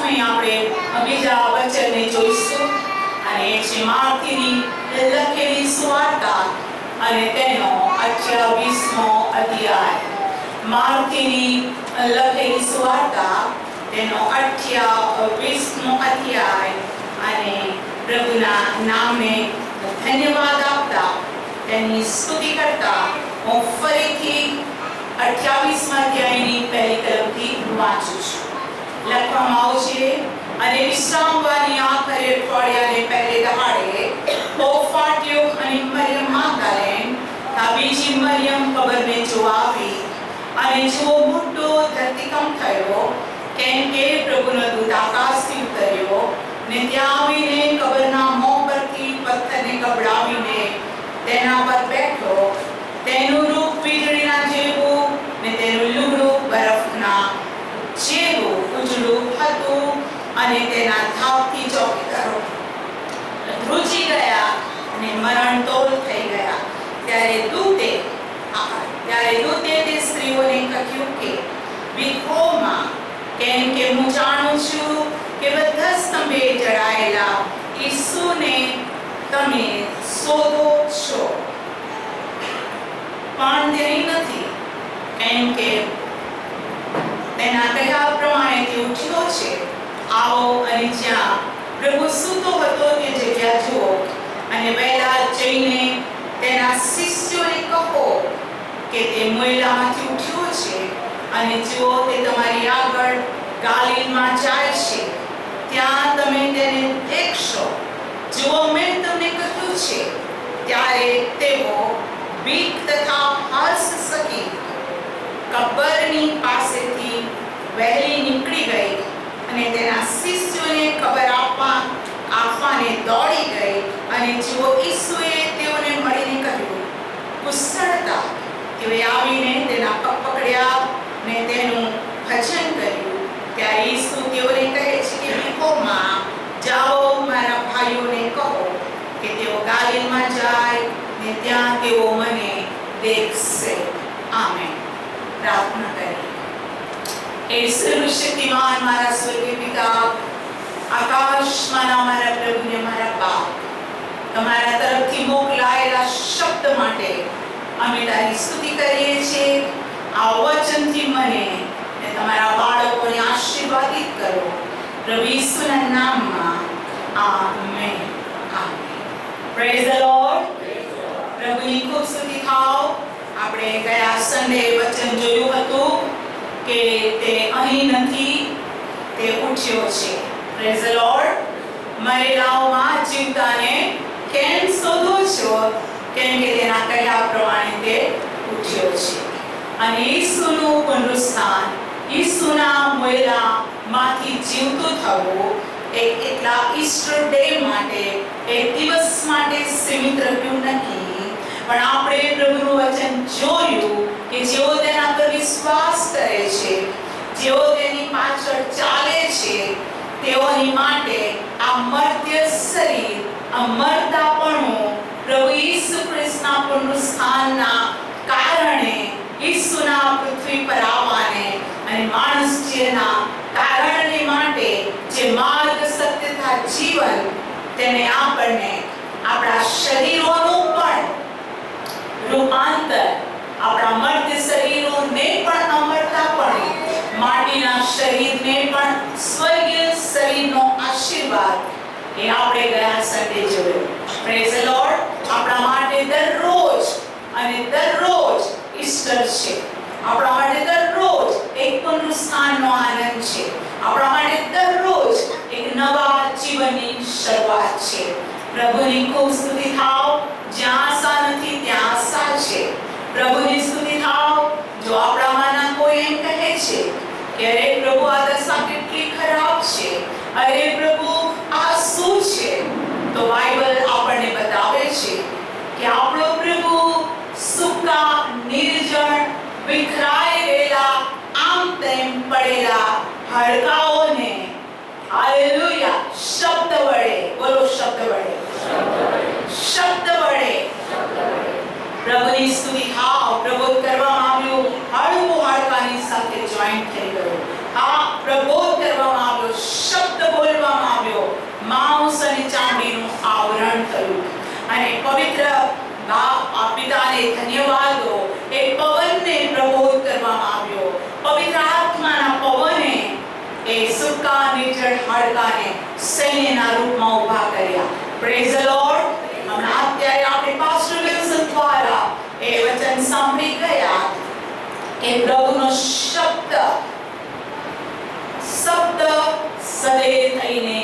અહીં આપણે બીજા વચનને જોઈશું અને એ છે માર્કની લખેલી સુવાર્તા અને તેનો 28મો અધ્યાય. માર્કની લખેલી સુવાર્તા તેનો 28મો અધ્યાય અને પ્રભુના નામને ધન્યવાદ આપતા તેની સ્તુતિ કરતા હું ફરીથી 28મા અધ્યાયની પહેલી કલમથી વાંચું છું. લખવામાં આવશે, અને વિશ્રામવાની આખરે અઠવાડિયાને પહેલે દહાડે ફાટ્યો અને મરિયમ માગદલેન આ બીજી મરિયમ કબરને જોવા આવી અને જો મોટો ધરતીકંપ થયો, કેમ કે પ્રભુનો દૂત આકાશથી ઉતર્યો ને ત્યાં આવીને કબરના મોં પરથી પથ્થરને કબડાવીને તેના પર બેઠો. તેનું રૂપ વીજળીના જેવું ને તેનું લુગડું બરફના જેવું ઉજળું હતું અને તેના ધાવથી ચોકીદારો ધ્રુજી ગયા અને મરણતોલ થઈ ગયા. ત્યારે દૂતે તે સ્ત્રીઓને કહ્યું કે વિહોમાં, કેમ કે હું જાણું છું કે બધા સ્તંભે જડાયેલા ઈસુને તમે શોધો છો, પણ તે નથી, કેમ કે તેના કહ્યા પ્રમાણે તે ઉઠ્યો છે. આવો અને જ્યાં પ્રભુ સૂતો હતો તે જગ્યા જુઓ અને વહેલા જઈને તેના શિષ્યોને કહો કે તે મોયલામાંથી ઉઠ્યો છે અને જુઓ તે તમારી આગળ ગાલિલમાં જાય છે, ત્યાં તમે તેને દેખશો. જુઓ, મેં તમને કહ્યું છે. ત્યારે તેઓ બીક તથા હર્ષ સકી કબરની પાસેથી વહેલી નીકળી ગઈ અને તેના શિષ્યોને ખબર આપવાને દોડી ગઈ. અને જુઓ, ઈસુએ તેઓને મળીને કહ્યું, કુશળતા. તેઓએ આવીને તેના પગ પકડ્યા ને તેનું ભજન કર્યું. ત્યારે ઈસુ તેઓને કહે છે કે વિહોમાં જાઓ, મારા ભાઈઓને કહો કે તેઓ ગાલિલમાં જાય ને ત્યાં તેઓ મને દેખશે. આમેન. પ્રાર્થના કરીએ. એ સર્વશક્તિમાન મારા સ્વર્ગીય પિતા, આકાશમાંના મારા પ્રભુ ને મારા બાપ, તમારા તરફથી મોકલાયેલા શબ્દ માટે અમે તારી સ્તુતિ કરીએ છીએ. આ વચનથી મને ને તમારા બાળકોને આશીર્વાદિત કરો, પ્રભુ ઈસુના નામમાં. આમેન. Praise the lord. પ્રભુની ખૂબ સ્તુતિ થાવ. આપણે ગયા સન્ડે વચન જોયું હતું કે તે અહીં નથી, તે ઉઠ્યો છે. Praise the Lord. મરેલાઓમાં જીવતાને કેમ શોધો છો? કેમ કે તેના કહ્યા પ્રમાણે તે ઉઠ્યો છે. અને ઈસુનું પુનરુત્થાન, ઈસુના મોયલામાંથી જીવતું થવું એટલા ઈસ્ટર ડે માટે, એક દિવસ માટે સીમિત રહ્યું નથી, પણ આપણે પ્રભુનું વચન જોયું કે જેઓ તેના પર વિશ્વાસ કરે છે, જેઓ તેની પાછળ ચાલે છે, તેઓની માટે આ મર્ત્ય શરીર, આ મરતાપણું પ્રભુ ઈસુ ખ્રિસ્તના પુનરુત્થાનના કારણે, ઈસુના પૃથ્વી પર આવવાને અને માણસ જેના કારણને માટે જે માર્ગ, સત્ય તથા જીવન, તેને આપણને આપણા શરીરોનું પણ રૂપાંતર, આપણા મર્ત્ય શરીરોને પણ અમરતાપણે, માટીના શરીરને પણ સ્વર્ગીય શરીરનો આશીર્વાદ, એ આપણે ગયા સન્ડે જોયું. Praise the lord. આપણા માટે દરરોજ અને દરરોજ ઈસ્ટર છે. આપણા માટે દરરોજ એક પુનરુત્થાનનો આનંદ છે. આપણા માટે દરરોજ એક નવા જીવનની શરૂઆત છે. પ્રભુની ખૂબ સ્તુતિ થાવ. જ્યાં આશા નથી ત્યાં આશા છે. પ્રભુની સ્તુતિ થાવ. જો આપણામાંના કોઈ એમ કહે છે કે અરે પ્રભુ, આ દશા કેટલી ખરાબ છે, અરે પ્રભુ આ શું છે, તો બાઇબલ આપણને બતાવે છે કે આપણો પ્રભુ સૂકા, નિર્જન, વિખરાઈ ગયેલા, આમ તેમ પડેલા હાડકાઓને, હાલેલુયા, શબ્દ વડે, બોલો શબ્દ વડે, શબ્દ વડે પ્રભુની સ્તુતિ થાવ. પ્રબોધ કરવામાં આવ્યું, હાડકું હાડકાની સાથે જોઈન્ટ થઈ ગયું. આ પ્રબોધ કરવામાં આવ્યો, શબ્દ અને પવિત્ર પિતાને ધન્યવાદો. એ પવનને પ્રબોધ કરવામાં આવ્યો. પવિત્ર આત્માના પવને એ સૂકા નિર્જળ હાડકાને સૈન્યના રૂપમાં ઊભા કર્યા. Praise the lord. હમણાં અત્યારે આપણે પાસ્ટર વિલ્સન દ્વારા એ વચન સાંભળી ગયા કે પ્રભુનો શબ્દ સદે થઈને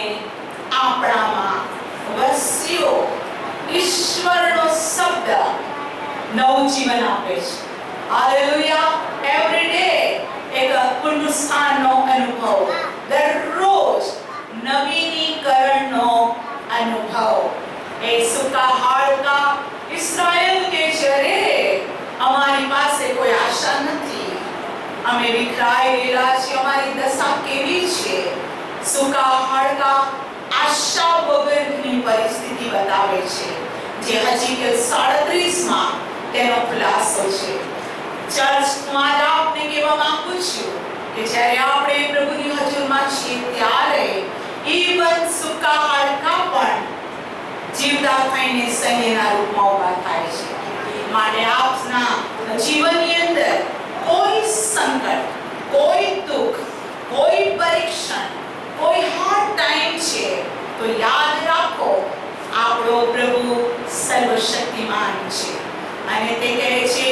આપણામાં વસ્યો. ઈશ્વરનો શબ્દ નવું જીવન આપે છે. હાલેલુયા. એવરી ડે એક પુનરુત્થાનનો અનુભવ, દરરોજ નવીનીકરણનો અનુભવ. એ સૂકા હાડકા ઇસ્રાયેલ કે છે, અમારી પાસે કોઈ આશા નથી, અમે વિખરાઈ ગયેલા છીએ, અમારી દશા કેવી છે. સૂકા હાડકા આશા વગરની પરિસ્થિતિ બતાવે છે, જે હજીકેલ 37 તેનો ખુલાસો છે. ચર્ચમાં જ આપને કહેવા માંગુ છું કે જ્યારે આપણે પ્રભુની હજુરમાં છીએ ત્યારે ઈવન સૂકા હાડકા પણ જીવતા થઈને સૈન્યના રૂપમાં ઊભા થાય છે. માટે આપના જીવનની અંદર કોઈ સંકટ, કોઈ દુઃખ, કોઈ પરીક્ષણ, કોઈ હાર્ડ ટાઈમ છે તો યાદ રાખો, આપણો પ્રભુ સર્વશક્તિમાન છે. અને તે કહે છે,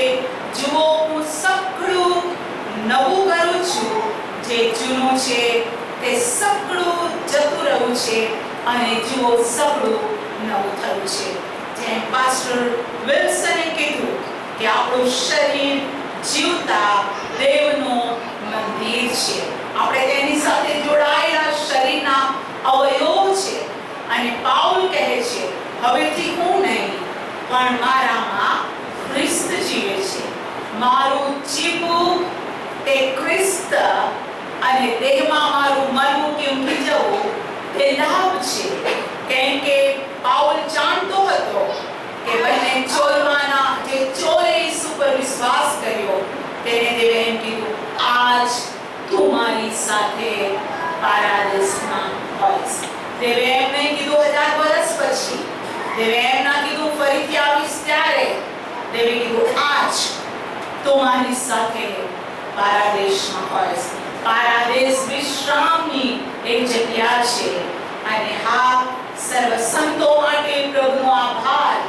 જુઓ હું સકળું નવું કરું છું, જે જૂનું છે તે સકળું જતું રહ્યું છે અને જુઓ સકળું નવું થયું છે. જેમ પાસ્ટર વિલ્સને કીધું કે આપણું શરીર જીવતા દેવનું મંદિર છે. આપણે તેની સાથે જોડાયેલા શરીરના અવયવો છે. અને પાઉલ કહે છે, હવેથી હું નહીં પણ મારામાં ખ્રિસ્ત જીવે છે. મારું જીવવું તે ખ્રિસ્ત અને દેહમાં મારું મરવું કે ઊંઘી જવું તે લાભ છે. કેમ કે પાઉલ જાણતો હતો કે બંને ચોરવાના જે ચોરે ઈસુ પર વિશ્વાસ કર્યો તેને દેવે એમ કીધું, આજ તું મારી સાથે પારાદેશમાં હોઈશ. દેવે એમ નહીં કીધું 1000 વર્ષ પછી, દેવે એમ ના કીધું ફરીથી આવીશ ત્યારે, દેવે કીધું આજ તું મારી સાથે પારાદેશમાં હોઈશ. પારાદેશ વિશ્રામની એક જગ્યા છે. અને હા, સર્વ સંતો માટે પ્રભુનો આભાર.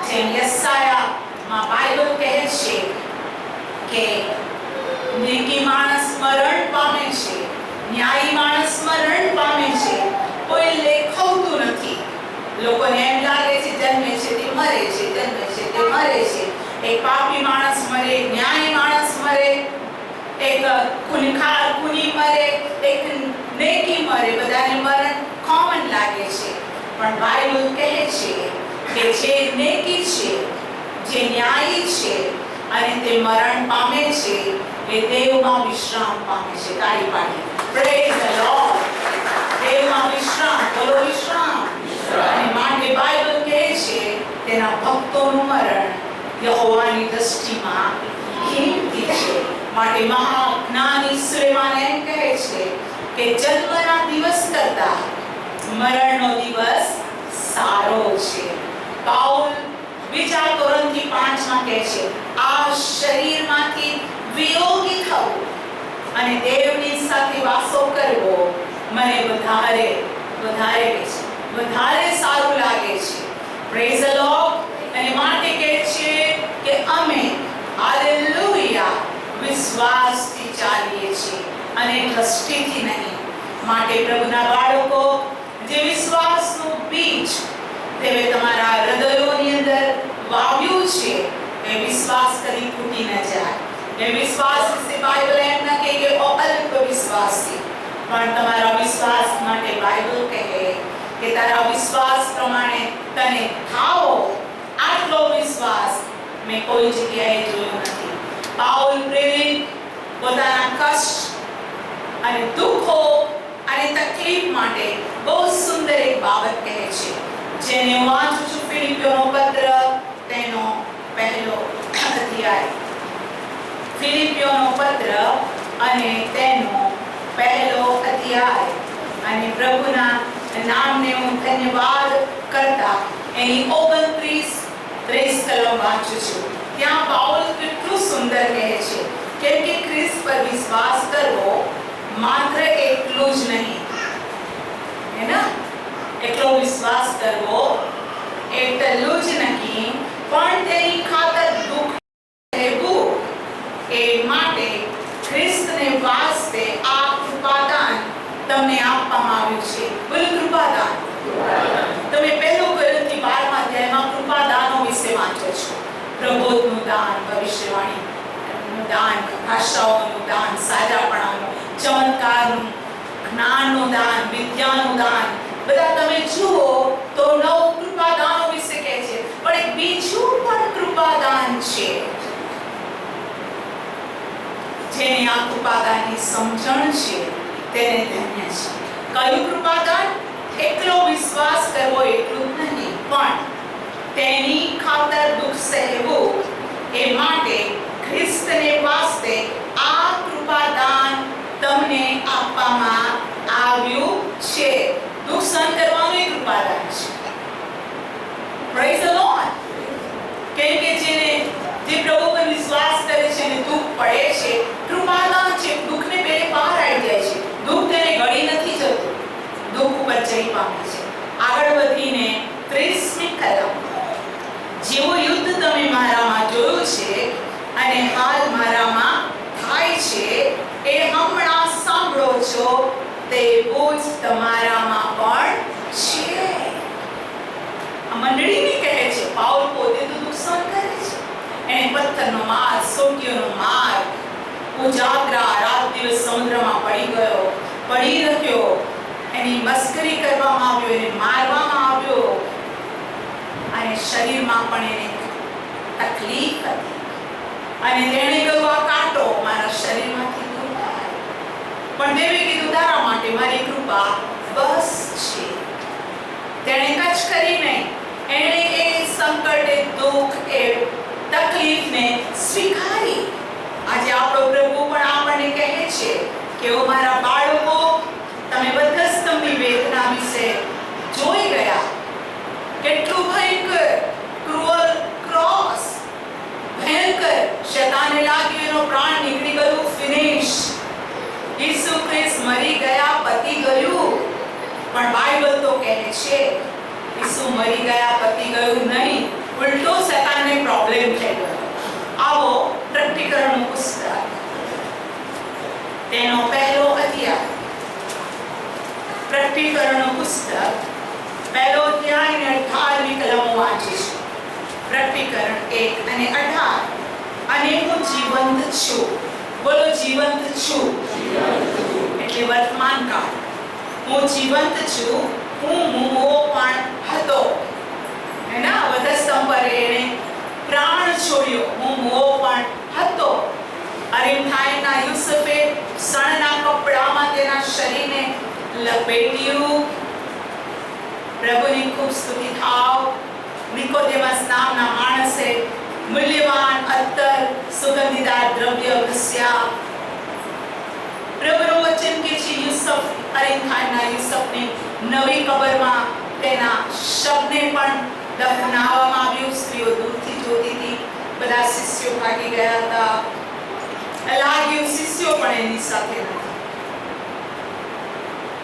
જેમ યશાયામાં બાઇબલ કહે છે કે નેકી માણસ મરણ પામે છે, ન્યાયી માણસ મરણ પામે છે, કોઈ લેખવતું નથી. લોકોને એમ લાગે છે જન્મે છે તે મરે છે, જન્મે છે તે મરે છે. એક પાપી માણસ મરે, ન્યાયી માણસ મરે, એક ખૂની મરે, એક નેકી મરે, બધાને મરણ કોમન લાગે છે. પણ બાઇબલ કહે છે કે જે નેકી છે, જે ન્યાયી છે અને તે મરણ પામે છે એ દેવમાં વિશ્રામ પામે છે. તાળી પાડી પ્રેઝ ધ લોર્ડ. દેવમાં વિશ્રામ, બોલો વિશ્રામ. અને માટે બાઇબલ કહે છે તેના ભક્તોનું મરણ યહોવાની દૃષ્ટિમાં કિંમતી છે. માટે મહાજ્ઞાની સુલેમાન એમ કહે છે કે જન્મના દિવસ કરતા મરણનો દિવસ સારો છે. પાઉલ 2 કોરિન્થી 5 કહે છે, આ શરીરમાંથી વિયોગી થવું અને દેવની સાથે વાસો કરવો મને વધારે સારું લાગે છે. Praise the lord. અને માટે કહે છે કે અમે હાલેલુયા વિશ્વાસથી ચાલીએ છીએ અને દ્રષ્ટિથી નહીં. માટે પ્રભુના બાળકો, જે વિશ્વાસનું બીજ તેવે તમારા હૃદયોની અંદર વાવ્યું છે એ વિશ્વાસ કદી તૂટી ન જાય. એ વિશ્વાસ વિશે બાઇબલ એમ ન કહે કે અલ્પ વિશ્વાસી, પણ તમારા વિશ્વાસ માટે બાઇબલ કહે કે તારા વિશ્વાસ પ્રમાણે તને થાઓ. આટલો વિશ્વાસ મેં કોઈ જગ્યાએ જોયો નથી. પાઉલ પ્રેરિત પોતાના કષ્ટ અને દુઃખો અને તકલીફ માટે બહુ સુંદર એક બાબત કહે છે, જેને હું વાંચું છું. ફિલિપીઓનો પત્ર તેનો પહેલો અધ્યાય. ફિલિપીઓનો પત્ર અને તેનો પહેલો અધ્યાય. અને પ્રભુના નામને હું ધન્યવાદ કરતા એની 29-30 કલમ વાંચું છું. ત્યાં પાઉલ કેટલું સુંદર કહે છે, કેમ કે ખ્રિસ્ત પર વિશ્વાસ કરવો માત્ર એટલું જ નહીં, હે ના, એટલો વિશ્વાસ કરવો એટલું જ નહીં, પણ તેની ખાતર દુઃખ સહેવું એ માટે ખ્રિસ્તને વાસ્તે આ કૃપાદાન તમને આપવામાં આવ્યું છે. બોલો કૃપાદાન. તમે પહેલું કોરિન્થી 12મા અધ્યાયમાં કૃપાદાનો વિશે વાંચો છો. પ્રબોધનું દાન, ભવિષ્યવાણીનું દાન, ભાષાઓનું દાન, સાજાપણાનું, ચમત્કારનું, જ્ઞાનનું દાન, વિદ્યાનું દાન, બધા તમે જુઓ તો 9 કૃપાદાનો વિશે કહે છે. પણ એક બીજું પણ કૃપાદાન છે જેને આ કૃપાદાનની સમજણ છે તેને ધન્ય છે. કયું કૃપાદાન? એકલો વિશ્વાસ કરવો એટલું જ નહીં, પણ તેની ખાતર દુઃખ સહેવું એ માટે ખ્રિસ્તને વાસ્તે આ કૃપાદાન તમને આપવામાં આવ્યું છે. દુઃખ સહન કરવાનું એક કૃપાદાન છે. Praise the lord. કેમ કે જે પ્રભુ પર વિશ્વાસ કરે છે અને દુઃખ પડે છે, કૃપાદાન છે. દુઃખને પહેલે બહાર આવી જાય છે. દુઃખ તેને ગળી નથી જતું, દુઃખ ઉપર જઈ પામે છે. આગળ વધીને 30મી કલમ. જેવું યુદ્ધ તમે મારામાં જોયું છે અને હાલ મારામાં થાય છે એ હમણાં સાંભળો છો, તેવું જ તમારામાં પણ છે. આ મંડળીને કહે છે. પાઉલ પોતે તો દુઃખ સહન કરે છે. એને પથ્થરનો માર, સોટીઓનો માર, ઉજાગરા, રાત દિવસ સમુદ્રમાં પડી રહ્યો, એની મસ્કરી કરવામાં આવ્યો, એને મારવામાં આવ્યો અને શરીરમાં પણ એને તકલીફ હતી અને તેણે કહ્યું આ કાંટો મારા શરીરમાંથી દૂર થાય, પણ દેવે કીધું તારા માટે મારી કૃપા બસ છે. તેણે કચ કરી નહીં, એણે એ સંકટ, એ દુઃખ, એ તકલીફને સ્વીકારી. આજે આપણો પ્રભુ પણ આપણને કહે છે કે ઓ મારા બાળકો, તમે વધસ્તંભની વેદના વિશે જોઈ ગયા. કેટલું ભયંકર, ક્રૂઅલ ક્રોસ, ભયંકર. શૈતાને લાગ્યું એનો પ્રાણ નીકળી ગયું, ફિનિશ. ઈસુ ખ્રિસ્ત મરી ગયા, પતી ગયું. પણ બાઇબલ તો કહે છે ઈસુ મરી ગયા, પતી ગયું નહીં, ઉલટો શૈતાનને પ્રોબ્લેમ થઈ ગયો. આવો પ્રકટીકરણનું પુસ્તક, તેનો પહેલો અધ્યાય. પ્રકટીકરણનું પુસ્તક પહેલો અધ્યાય અને 18મી કલમો વાંચીશું. પ્રકટીકરણ 1 અને 18. અને હું જીવંત છું. બોલો જીવંત છું. એટલે વર્તમાન કાળ. હું જીવંત છું. હું મૂવો પણ હતો. એના વધસ્તંભ પર એણે પ્રાણ છોડ્યો. હું મૂવો પણ હતો. અરિમથાઈના યુસુફે સણના કપડામાં તેના શરીરને લપેટ્યું. પ્રભુની ખૂબ સ્તુતિ થાવ. નિકોદેમસ નામના માણસે મૂલ્યવાન અત્તર, સુગંધીદાર દ્રવ્ય ઘસ્યા. પ્રભુનું વચન કે છે યુસુફ, અરિમથાઈના યુસુફને નવી કબરમાં તેના શબને પણ દફનાવવામાં આવ્યું. સ્ત્રીઓ દૂરથી જોતી હતી. બધા શિષ્યો ભાગી ગયા હતા. લાગ્યું શિષ્યો પણ એની સાથે નથી.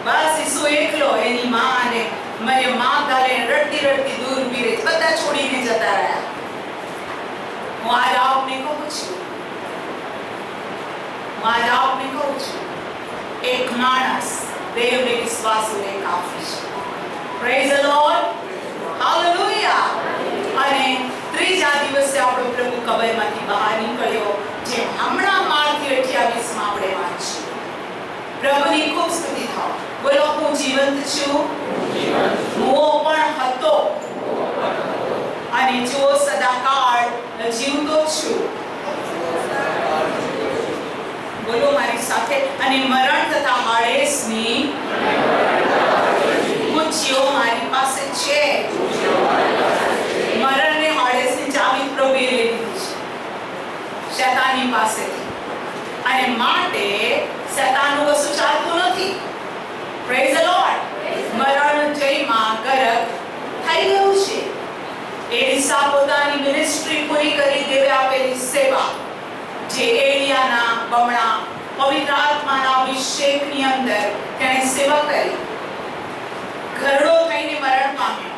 બસ ઈસુ એકલો, એની માં અને મરિયમ માગદલેને રડતી રડતી દૂર ઊભી રહી. બધા છોડીને જતા રહ્યા. હું આજ આપને કહું છું, એક માણસ દેવને વિશ્વાસુને કાફી છે. Praise the Lord. હાલેલુયા. અને ત્રીજા દિવસે આપણો પ્રભુ કબરમાંથી બહાર નીકળ્યો, જેમ હમણાં માળથી 28માં આપણે વાંચીએ. પ્રભુની ખૂબ સ્તુતિ થાવ. બોલો હું જીવંત છું, મૂવો પણ હતો અને જો સદાકાળ જીવતો છું. બોલો મારી સાથે. અને મરણ તથા હાડેસની કુંજીઓ મારી પાસે છે. મરણ ને હાડેસની ચાવી પ્રભુએ લઈ લીધી છે શૈતાનની પાસેથી. અને માટે શૈતાનનું કશું ચાલતું નથી. એલિસા પોતાની મિનિસ્ટ્રી પૂરી કરી દેવે આપેલી સેવા, જે એલિયાના બમણા પવિત્ર આત્માના અભિષેકની અંદર તેણે સેવા કરી, ઘરડો થઈને મરણ પામ્યો,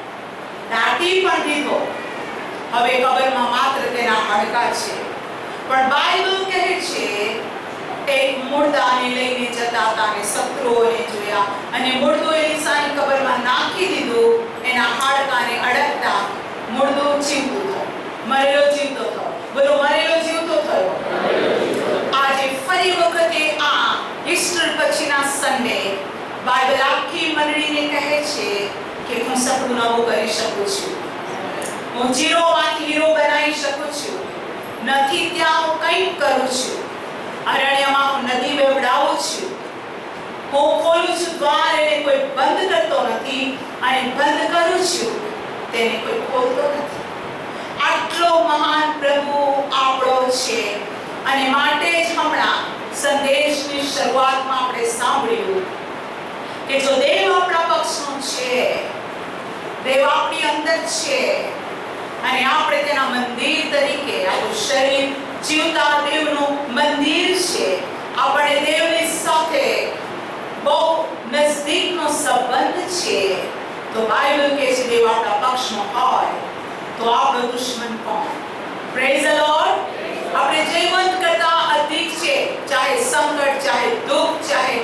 દાટી પણ દીધો, હવે કબરમાં માત્ર તેના હાડકા છે. પણ બાઇબલ કહે છે એક મુર્દાને લઈને જતા હતા અને શત્રુઓને જોયા અને મુર્દું એલિસાની કબરમાં નાખી દીધું. એના હાડકાને અડકતા મુર્દું જીવતું થયું, મરેલો જીવતો થયો. બોલો, મરેલો જીવતો થયો. આજે ફરી વખતે આ ઈસ્ટર પછીના સન્ડે બાઇબલ આખી મંડળીને કહે છે કે હું સપનું નવું કરી શકું છું, હું ઝીરોમાંથી હીરો બનાવી શકું છું. નથી ત્યાં હું કંઈક કરું છું, અરણ્યમાં હું નદી વેવડાવું છું, હું ખોલું છું દ્વાર, એને કોઈ બંધ કરતો નથી, અને બંધ કરું છું તેને કોઈ ખોલતો નથી. આટલો મહાન પ્રભુ આપણો છે. અને માટે જ હમણાં સંદેશની શરૂઆતમાં આપણે સાંભળ્યું કે જો દેવ આપણા પક્ષનો છે, દેવ આપણી અંદર છે, અને આપણે તેના મંદિર તરીકે, આપણું શરીર જીવતા દેવનું મંદિર છે, આપણે દેવની સાથે બહુ નજદીકનો સંબંધ છે, તો બાઇબલ કહે છે દેવ આપણા પક્ષનો હોય તો આપણો દુશ્મન કોણ? Praise the lord. આપણે જયવંત કરતા અધિક છે, ચાહે સંકટ, ચાહે દુઃખ, ચાહે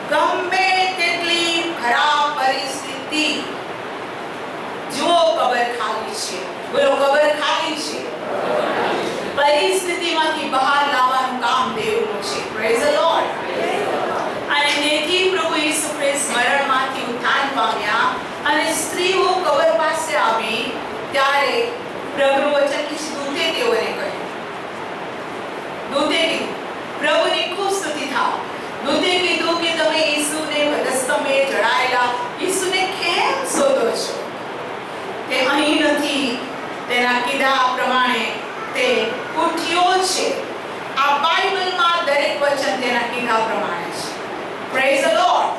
ગમે તેટલી ખરાબ પરિસ્થિતિ. જુઓ, કબર ખાલી છે. બોલો, કબર ખાલી છે. પરિસ્થિતિમાંથી બહાર લાવવાનું કામ દેવનું છે. Praise the lord. અને તેથી પ્રભુ ઈસુ ખ્રિસ્ત મરણમાંથી ઉત્થાન પામ્યા અને સ્ત્રીઓ કબર પાસે આવી ત્યારે પ્રભુ વચન કીધું, દૂતે તેઓને કહ્યું, દૂતે કીધું, પ્રભુની ખૂબ સ્તુતિ થાવ. દૂતે કીધું કે તમે ઈસુને વધસ્તંભે જડાયેલા ઈસુને કેમ શોધો છો? તે અહીં નથી, તેના કીધા પ્રમાણે તે ઉઠ્યો છે. આ બાઇબલમાં દરેક વચન તેના કીધા પ્રમાણે છે. Praise the lord.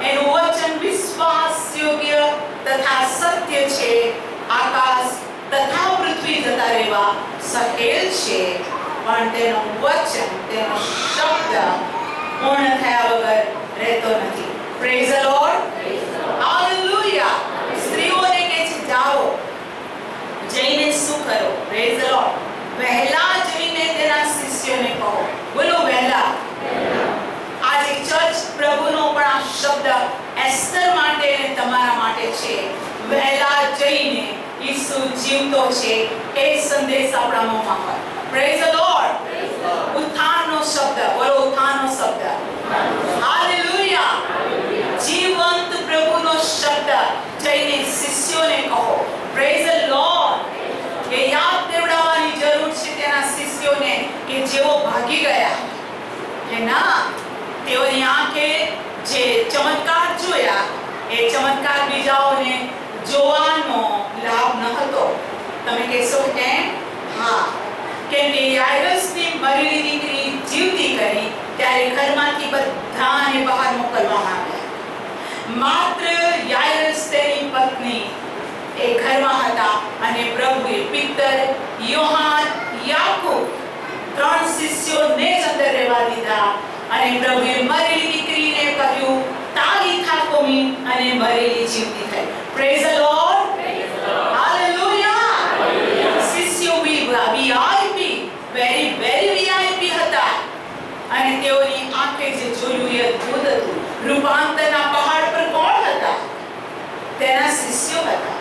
એનું વચન વિશ્વાસ યોગ્ય તથા સત્ય છે. આકાશ તથા પૃથ્વી જતા રહેવા સહેલ છે, પણ તેનો વચન, તેનો શબ્દ પૂર્ણ થયા વગર રહેતો નથી. Praise the Lord. હાલેલુયા. સ્ત્રીઓને કહે છે જાઓ, જઈને શું કરો? Praise the lord. વહેલા જઈને તેના શિષ્યોને કહો. બોલો, વહેલા. આજે ચર્ચ પ્રભુનો પણ આ શબ્દ એસ્તર માટે અને તમારા માટે છે. વહેલા જઈને ઈસુ જીવતો છે એ સંદેશ આપણા મોંમાં હોય. Praise the lord. ઉત્થાનનો શબ્દ. બોલો, ઉત્થાનનો શબ્દ. હાલેલુયા. જીવંત પ્રભુનો શબ્દ જઈને શિષ્યોને કહો. Praise the Lord. એ યાદ દેવડાવવાની જરૂર છે તેના શિષ્યોને કે જેઓ ભાગી ગયા. કે ના, તેઓની આંખે જે ચમત્કાર જોયા એ ચમત્કાર બીજાઓને જોવાનો લાભ ન હતો. તમે કહેશો કેમ? હા, કેમ કે યાયરસની મરેલી દીકરી જીવતી કરી ત્યારે ઘરમાંથી બધાને બહાર મોકલવામાં આવ્યા. માત્ર યાયરસ તેની પત્ની એ ઘરમાં હતા અને પ્રભુએ પિત્તર, યોહાન, યાકૂબ 3 શિષ્યોને જ અંદર રહેવા દીધા. અને પ્રભુએ મરેલી દીકરીને કહ્યું તાલીથા કૂમી, અને મરેલી જીવતી થઈ. Praise the Lord. હાલેલુયા. શિષ્યો વીઆઈપી, વેરી વેરી વીઆઈપી હતા, અને તેઓની આંખે જે જોયું એ અદ્ભુત હતું. રૂપાંતરના પહાડ પર કોણ હતા? તેના શિષ્યો હતા.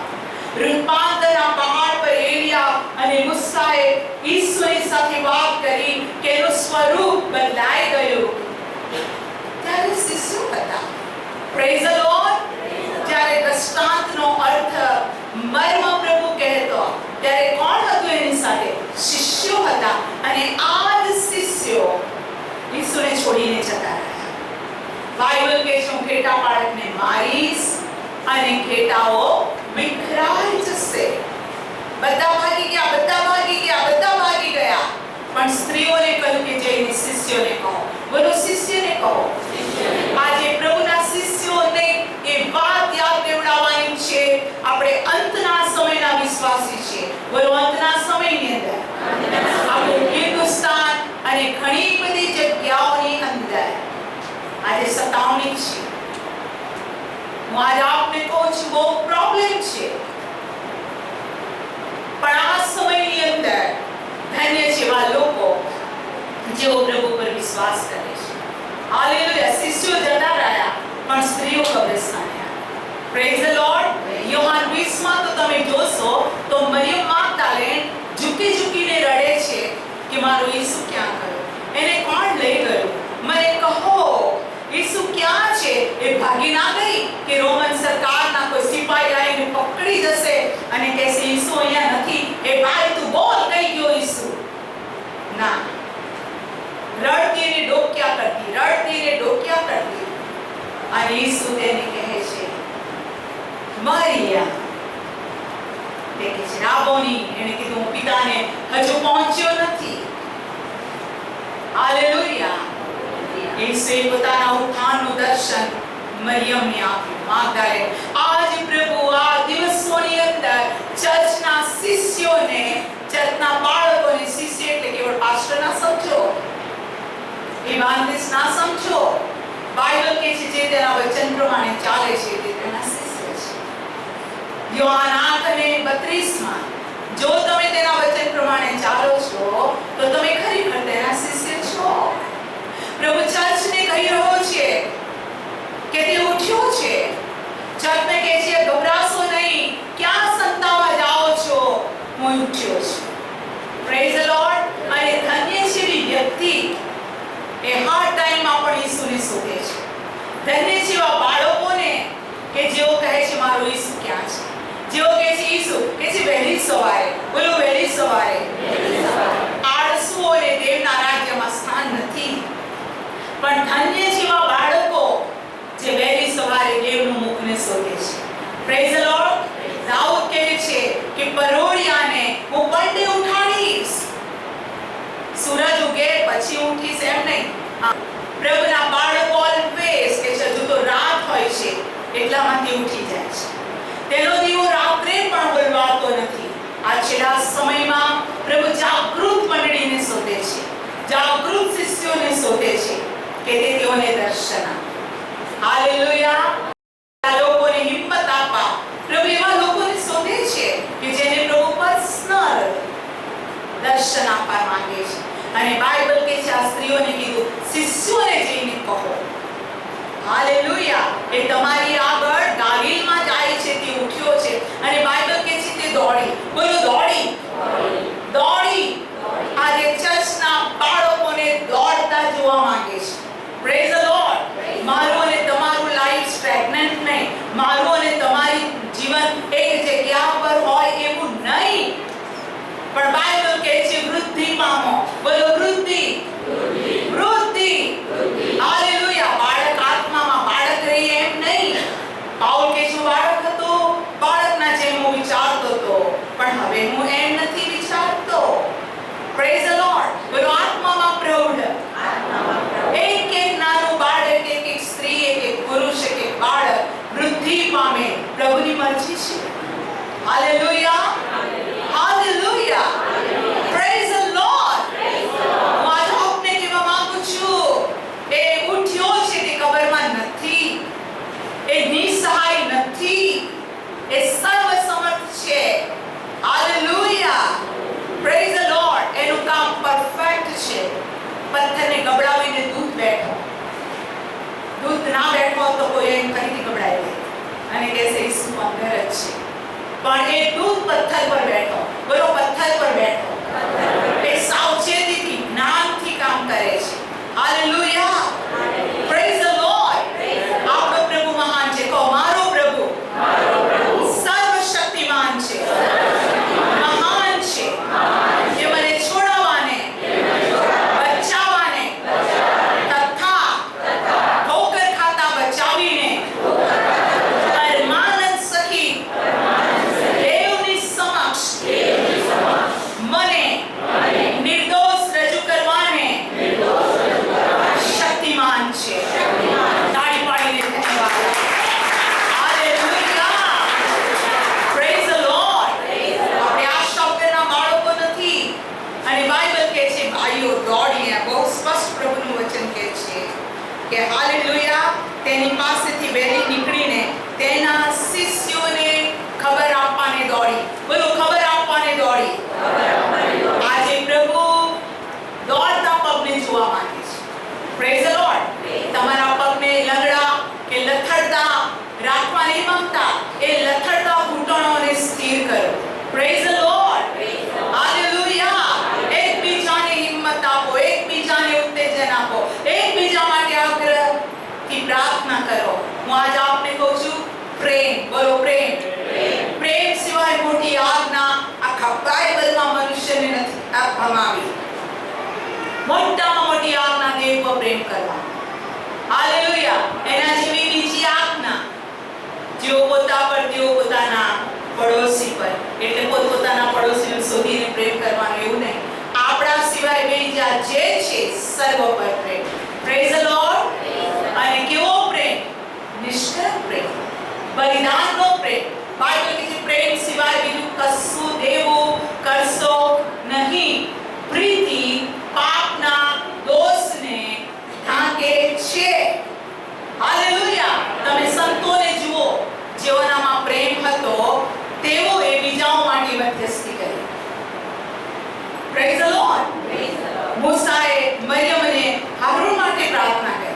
રૂપાંતરના પહાડ પર એલિયા અને મૂસાએ ઈશ્વરની સાથે વાત કરી કે એનું સ્વરૂપ બદલાઈ ગયું. ત્યારે શિષ્યો હતા. Praise the lord. જ્યારે દ્રષ્ટાંતનો અર્થ મર્મ પ્રભુ કહેતો ત્યારે કોણ હતું એની સાથે? શિષ્યો હતા. અને આ જ શિષ્યો ઈસુને છોડીને જતા રહ્યા. બાઇબલ કહે છે હું ઘેટા બાળકને મારીશ અને ઘેટાઓ વિખરાઈ જશે. બધા ભાગી ગયા, બધા ભાગી ગયા, બધા ભાગી ગયા. પણ સ્ત્રીઓને કહ્યું કે જઈને શિષ્યોને કહો. બોલો, શિષ્યને કહો. આજે પ્રભુના શિષ્યોને એ વાત યાદ દેવડાવવાની છે. આપણે અંતના સમયના વિશ્વાસી છીએ. બોલો અંતના સમયની અંદર આપણું હિન્દુસ્તાન અને ઘણી બધી જગ્યાઓની અંદર આજે સતાવણી છે. હું આજે આપને કહું છું બહુ પ્રોબ્લેમ છે, પણ આ સમયની અંદર ધન્ય છે એવા લોકો જેઓ પ્રભુ પર વિશ્વાસ કરે છે. હાલેલુયા. શિષ્યો જતા રહ્યા પણ સ્ત્રીઓ કબ્રસ્તાને આવી. Praise the lord. યોહાન 20 માં તો તમે જોશો તો મરિયમ માગદાલેન ઝૂકીને રડે છે કે મારો ઈસુ ક્યાં ગયો, એને કોણ લઈ ગયું, મને કહો ઈસુ ક્યાં છે. એ ભાગી ના ગઈ કે રોમન સરકારના કોઈ સિપાહી આવીને પકડી જશે અને કહેશે ઈસુ અહીંયા નથી. એ ભાઈ તું બોલ કઈ ગયો ઈસુ. ના, રડતી ને ડોક્યા કરતી અને ઈસુ તેને કહે છે મરિયમ. તે કહે છે રાબોની. એને કીધું હું પિતાને હજુ પહોંચ્યો નથી. હાલેલુયા. ઈસુએ પોતાના ઉત્થાનનું દર્શન મરિયમને આપ્યું. માગદાલેન. આજ પ્રભુ આ દિવસોની અંદર ચર્ચના શિષ્યોને, ચર્ચના બાળકોને, શિષ્ય એટલે કેવળ પાસ્ટર ના સમજો, ઇવાન્જલિસ્ટ ના સમજો. બાઇબલ કહે છે જે તેના વચન પ્રમાણે ચાલે છે તે તેના શિષ્ય છે. યોહાન 8:32 માં જો તમે તેના વચન પ્રમાણે ચાલો છો તો તમે ખરેખર તેના શિષ્ય છો. પ્રભુ ચર્ચને કહી રહ્યો છે કે તે ઉઠ્યો છે. ચર્ચને કહે છે ગભરાશો નહીં, ક્યાં સંતાવા જાઓ છો, હું ઉઠ્યો છું. Praise the lord. અને ધન્ય છે એવી વ્યક્તિ એ હાર્ડ ટાઈમમાં પણ ઈસુને શોધે છે. ધન્ય છે એવા બાળકોને કે જેઓ કહે છે મારો ઈસુ ક્યાં છે. જેઓ કહે છે ઈસુ કે છે વહેલી સવારે. બોલો વહેલી સવારે. આળસુઓને દેવના રાજ્યમાં સ્થાન નથી. પણ ધન્ય છે એવા બાળકો જે વહેલી સવારે દેવનું મુખને શોધે છે. Praise the lord. દાઉદ કહે છે કે પરોળિયાને હું પંડે ઉઠાડીશ. સૂરજ ઉગે પછી ઉઠીશ એમ નહીં. પ્રભુના બાળકો ઓલવેઝ કે છે હજુ તો રાત હોય છે એટલામાંથી ઉઠી જાય છે. તેનો દીવો રાત્રે પણ બોલવાતો નથી. આ છેલ્લા સમયમાં પ્રભુ જાગૃત મંડળીને શોધે છે, જાગૃત શિષ્યોને શોધે છે કે તે તેઓને દર્શન આપે. હાલેલુયા. આ લોકોને હિંમત આપવા પ્રભુ એવા લોકોને શોધે છે કે જેને પ્રભુ પર્સનલ દર્શન આપવા માંગે છે. અને બાઇબલ કે છે આ સ્ત્રીઓને કીધું શિષ્યોને જઈને કહો. હાલેલુયા. એ તમારી આગળ ગાલિલમાં જાય છે, તે ઉઠ્યો છે. અને બાઇબલ કે છે તે દોડી. બોલો દોડી. આજે ચર્ચના બાળકોને દોડતા જોવા માંગે છે. Praise the lord. મારું અને તમારું લાઈફ સ્ટેગ્નન્ટ નહીં, મારું અને તમારી જીવન એક જગ્યા પર હોય એવું નહીં, પણ બાઇબલ કહે છે વૃદ્ધિ પામો. બોલો વૃદ્ધિ. હાલેલુયા. બાળક આત્મામાં બાળક રહી એમ નહીં. પાઉલ કહે છે બાળક હતો, બાળકના જેમ હું વિચારતો હતો, પણ હવે હું એમ નથી વિચારતો. Praise the lord. બોલો આત્મામાં પ્રૌઢ. એક નાનું બાળક, એક સ્ત્રી, એક પુરુષ, એક બાળક વૃદ્ધિ પામે. પ્રભુની મરજી છે. હાલેલુયા. Praise the lord. હું આજે આપને કહેવા માંગુ છું એ ઉઠ્યો છે તે કબરમાં નથી, એ નિસહાય નથી, એ સર્વસમર્થ છે. હાલેલુયા. Praise the lord. એનું કામ પરફેક્ટ છે. પથ્થરને ગબડાવીને દૂધ બેઠો. દૂધ ના બેઠો તો કોઈ એમ ફરીથી ગબડાવી લે અને કહેશે ઈસુ અંદર જ છે. પણ એ દૂધ પથ્થર પર બેઠો. બોલો પથ્થર પર બેઠો. એ સાવચેતીથી, જ્ઞાનથી કામ કરે છે. હાલેલુયા. Praise the lord. આપણો પ્રભુ મહાન છે. કહો મારો પ્રભુ સર્વશક્તિમાન છે, મહાન છે. જે મને છોડાવવાને, બચાવવાને તથા ઠોકર ખાતા બચાવીને પરમાનંદ સહિત દેવની સમક્ષ મને ઘરમાંથી વહેલી નીકળીને તેના શિષ્યોને ખબર આપવાને દોડી. બોલો, ખબર આપવાને દોડી. આજે પ્રભુ દોડતા પગને જોવા માંગે છે. Praise the lord. તમારા પગને લંગડા કે લથડતા રાખવા નહીં માંગતા. એ લથડતા ઘૂંટણોને સ્થિર કરો. Praise the Lord. હાલેલુયા. એકબીજાને હિંમત આપો, એકબીજાને ઉત્તેજન આપો, એકબીજા માટે આગ્રહથી પ્રાર્થના કરો. હું આજ આપને કહું છું, પ્રેમ. બોલો, પ્રેમ. પ્રેમ સિવાય મોટી આજ્ઞા આખા બાઇબલમાં મનુષ્યને નથી આપવામાં આવી. મોટામાં મોટી આજ્ઞા દેવ પર પ્રેમ કરવા. હાલેલુયા. એના જેવી બીજી આજ્ઞા, જેઓ પોતાના પડોશી પર, એટલે પોતાના પડોશીને શોધીને પ્રેમ કરવાનો, એવું નહીં. આપણા સિવાય બીજા જે છે સર્વ પર પ્રેમ. Praise the lord. અને કેવો પ્રેમ? નિષ્કર્ષ પ્રેમ, બલિદાનનો પ્રેમ. બાઇબલ કહે છે પ્રેમ સિવાય બીજું કશું દેવું કરશો નહીં. પ્રીતિ પાપના દોષને ઢાંકે છે. હાલેલુયા. તમે સંતોને જુઓ, જેઓનામાં પ્રેમ હતો તેઓએ બીજાઓ માટે મધ્યસ્થી કરી. Praise the Lord. મૂસાએ મરિયમને હારૂન માટે પ્રાર્થના કરી.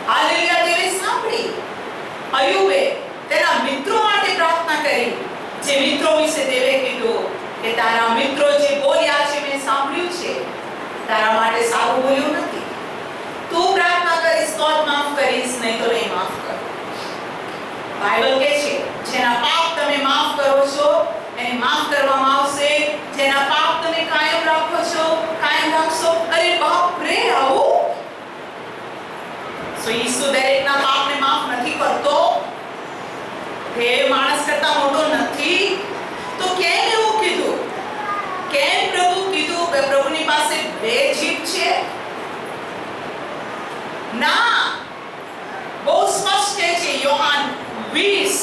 હાલેલુયા. દેવે સાંભળી. અયુબે તેના મિત્રો માટે પ્રાર્થના કરી. જે મિત્રો વિશે દેવે કીધું કે તારા મિત્રો જે બોલ્યા છે મેં સાંભળ્યું છે, તારા માટે સારું બોલ્યું નથી. તું પ્રાર્થના કરીશ તો જ માફ કરીશ, નહીં તો નહીં માફ કર. બાઇબલ કહે છે જેના પાપ તમે માફ કરો છો એને માફ કરવામાં આવશે. જેના પાપ તમે કાયમ રાખો છો, કાયમ રાખશો. અરે બાપ રે, આવું ઈસુ દરેકના પાપને માફ નથી કરતો. એ માણસ કરતા મોટો નથી. તો કેમ એવું કીધું? કેમ પ્રભુ કીધું કે પ્રભુની પાસે બે જીભ છે? ના, બહુ સ્પષ્ટ કહે છે યોહાન 20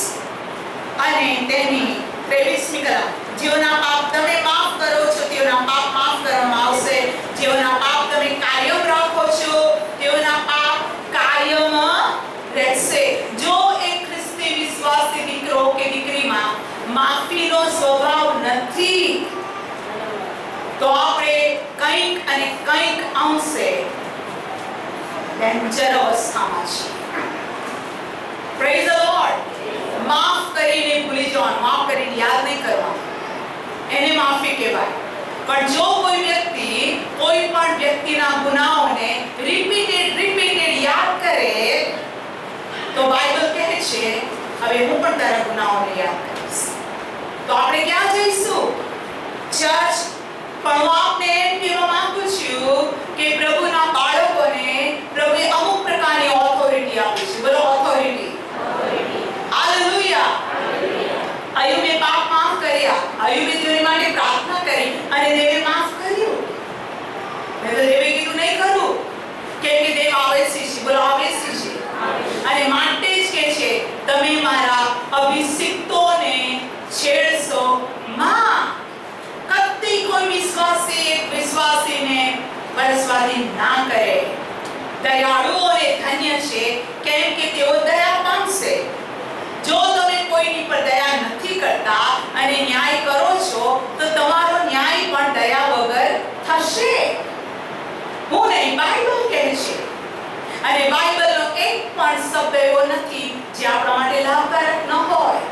અને તેની 23મી કલમ. જેઓના પાપ તમે માફ કરો છો તેઓના પાપ માફ કરવામાં આવશે. જેઓના પાપ તમે કાયમ રાખો છો તેઓના પાપ કાયમ રહેશે. જો એક ખ્રિસ્તી વિશ્વાસી દીકરો કે દીકરીમાં માફીનો સ્વભાવ નથી તો આપણે કંઈક અને કંઈક અંશે ડેન્જર અવસ્થામાં છીએ. Praise the lord. માફ કરીને ભૂલી જવાનું, માફ કરીને યાદ નહીં કરવાનું, એને માફી કહેવાય. પણ જો કોઈ વ્યક્તિ કોઈ પણ વ્યક્તિના ગુનાહોને રિપીટેડ યાદ કરે તો બાઇબલ કહે છે હવે હું પણ તારા ગુનાહોને યાદ કરીશ. તો આપણે ક્યાં જઈશું? ચર્ચ. પણ હું આપને એમ કહેવા માંગુ છું કે પ્રભુના બાળકોને પ્રભુએ અમુક પ્રકારની ઓથોરિટી આપી છે. બોલો, ઓથોરિટી. હાલેલુયા. અયુબે પાપ માફ કર્યા. અયુબે દેવ માટે પ્રાર્થના કરી અને દેવે માફ કર્યું. મેં તો દેવે કીધું નહીં કરું, કેમ કે દેવ આવેશી છે. બોલો, આવેશી છે. અને માટે જ કે છે તમે મારા અભિષિક્તોને છેડશો માં. કદી કોઈ વિશ્વાસી એક વિશ્વાસીને પરસ્વાધીન ના કરે. દયાળુઓ અને ધન્ય છે કેમ કે તેઓ દયા પામશે. જો તમે કોઈની પર દયા નથી કરતા અને ન્યાય કરો છો તો તમારો ન્યાય પણ દયા વગર થશે. હું નહીં, બાઇબલ કહે છે. અને બાઇબલનો એક પણ શબ્દ એવો નથી જે આપણા માટે લાભકારક ન હોય.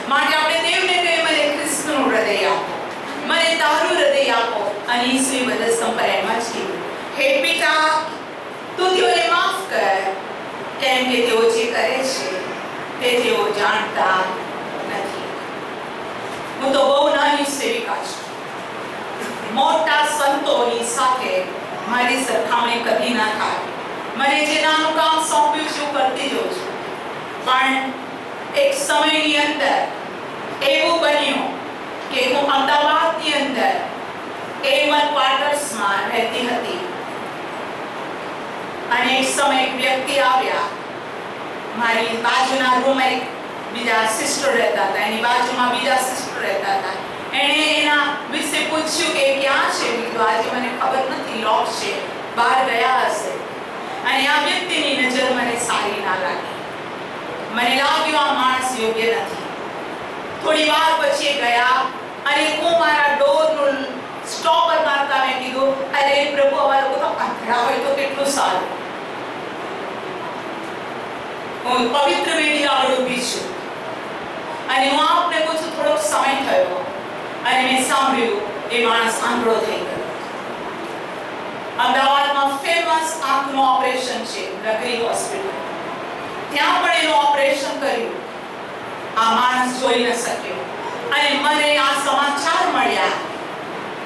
માટે આપણે દેવને કહીએ મને ખ્રિસ્તનું હૃદય આપો, મને તારું હૃદય આપો. અને ઈસુએ બધા સંપ્રદાયમાં જ કીધું હે પિતા તું તેઓને માફ કર કેમ કે તેઓ જે કરે છે તે તેઓ જાણતા નથી. હું તો બહુ નાની સેવિકા છું. મોટા સંતોની સાથે મારી સરખામણી કદી ના થાય. મને જે નાનું કામ સોંપ્યું છે હું કરતી જઉં છું. પણ એક સમયની અંદર એવું બન્યું કે હું અમદાવાદની અંદર A1 ક્વાર્ટર્સમાં રહેતી હતી અને એક સમય એક વ્યક્તિ આવ્યા. મારી બાજુના રૂમમાં એક બીજા સિસ્ટર રહેતા હતા, એની બાજુમાં બીજા સિસ્ટર રહેતા હતા. એણે એના વિશે પૂછ્યું કે ક્યાં છે? કીધું આજે મને ખબર નથી, લોક છે, બહાર ગયા હશે. અને આ વ્યક્તિની નજર મને સારી ના લાગી. મને લાગ્યું આ માણસ યોગ્ય નથી. થોડી વાર પછી ગયા અને હું મારા ડોરનું સ્ટોપર મારતા મેં કીધું, અરે પ્રભુ, આવા લોકો તો અંધળા હોય તો કેટલું સારું. હું પવિત્ર વેદી આગળ ઊભી છું અને હું આપને કહું છું, થોડોક સમય થયો અને મેં સાંભળ્યું એ માણસ આંધળો થઈ ગયો. અમદાવાદમાં ફેમસ આંખનું ઓપરેશન છે, નગરી હોસ્પિટલ. ત્યાં પણ એનું ઓપરેશન કર્યું. આ માણસ જોઈ ન શક્યો અને મને આ સમાચાર મળ્યા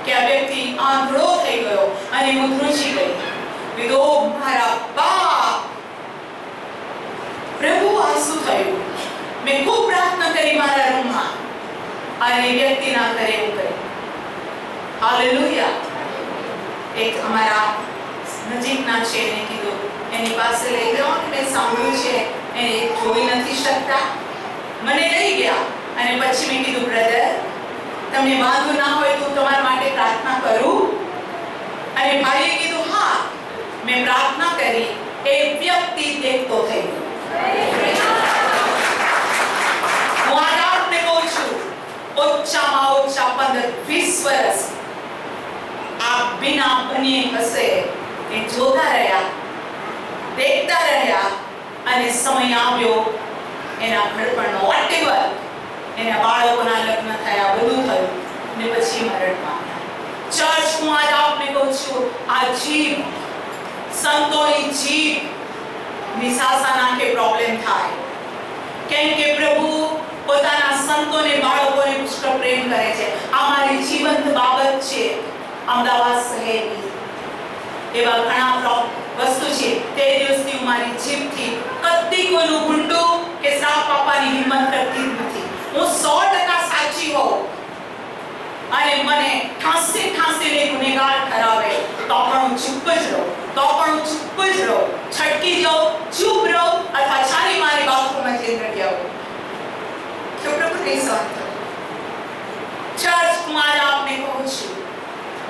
કે આ વ્યક્તિ આંધળો થઈ ગયો અને હું ધ્રુજી ગઈ. કીધું, મારા બાપ, પ્રભુ, આ શું થયું? મેં ખૂબ પ્રાર્થના કરી મારા રૂમમાં અને વ્યક્તિ ના કરે એવું કર્યું. હાલેલુયા. એક અમારા નજીકના છે, એને કીધું એની પાસે લઈ જાઓ. મેં સાંભળ્યું છે એને જોઈ નથી શકતા. મને લઈ ગયા અને પછી મેં કીધું, બ્રધર, તમને વાંધો ના હોય તો તમારા માટે પ્રાર્થના કરું? અને ભાઈએ કીધું, હા. મેં પ્રાર્થના કરી. એ વ્યક્તિ દેખતો થઈ ગયો. હું આજે આપને કહું છું, ઓછામાં ઓછા 15-20 વર્ષ આ બિના બની હશે એ જોતા રહ્યા, દેખતા રહ્યા અને સમય આવ્યો એના ઘડપણનો, વોટેવર, એના બાળકોના લગ્ન થયા, બધું થયું ને પછી મરણ પામ્યા. ચર્ચ, હું આજે આપને કહું છું, આ જીભ, સંતોની જીભ નિશાસા નાખે પ્રોબ્લેમ થાય. કેમ કે પ્રભુ પોતાના સંતોને, બાળકોને પુષ્કળ પ્રેમ કરે છે. આ મારી જીવંત બાબત છે. અમદાવાદ શહેરની એવા ઘણા વસ્તુ છે. તે દિવસથી હું મારી જીભથી કદી કોઈનું ગુંડું કે શ્રાપ આપવાની હિંમત કરતી નથી. હું 100% સાચી હોઉં અને મને ઠાંસીને ગુનેગાર ઠરાવે તો પણ હું ચૂપ જ રહું, છટકી જાઉં, ચૂપ રહું અથવા છાની મારી બાથરૂમમાં જઈને રડી આવું. તો પ્રભુ નહીં સહન થયું. ચર્ચ, હું આજે આપને કહું છું,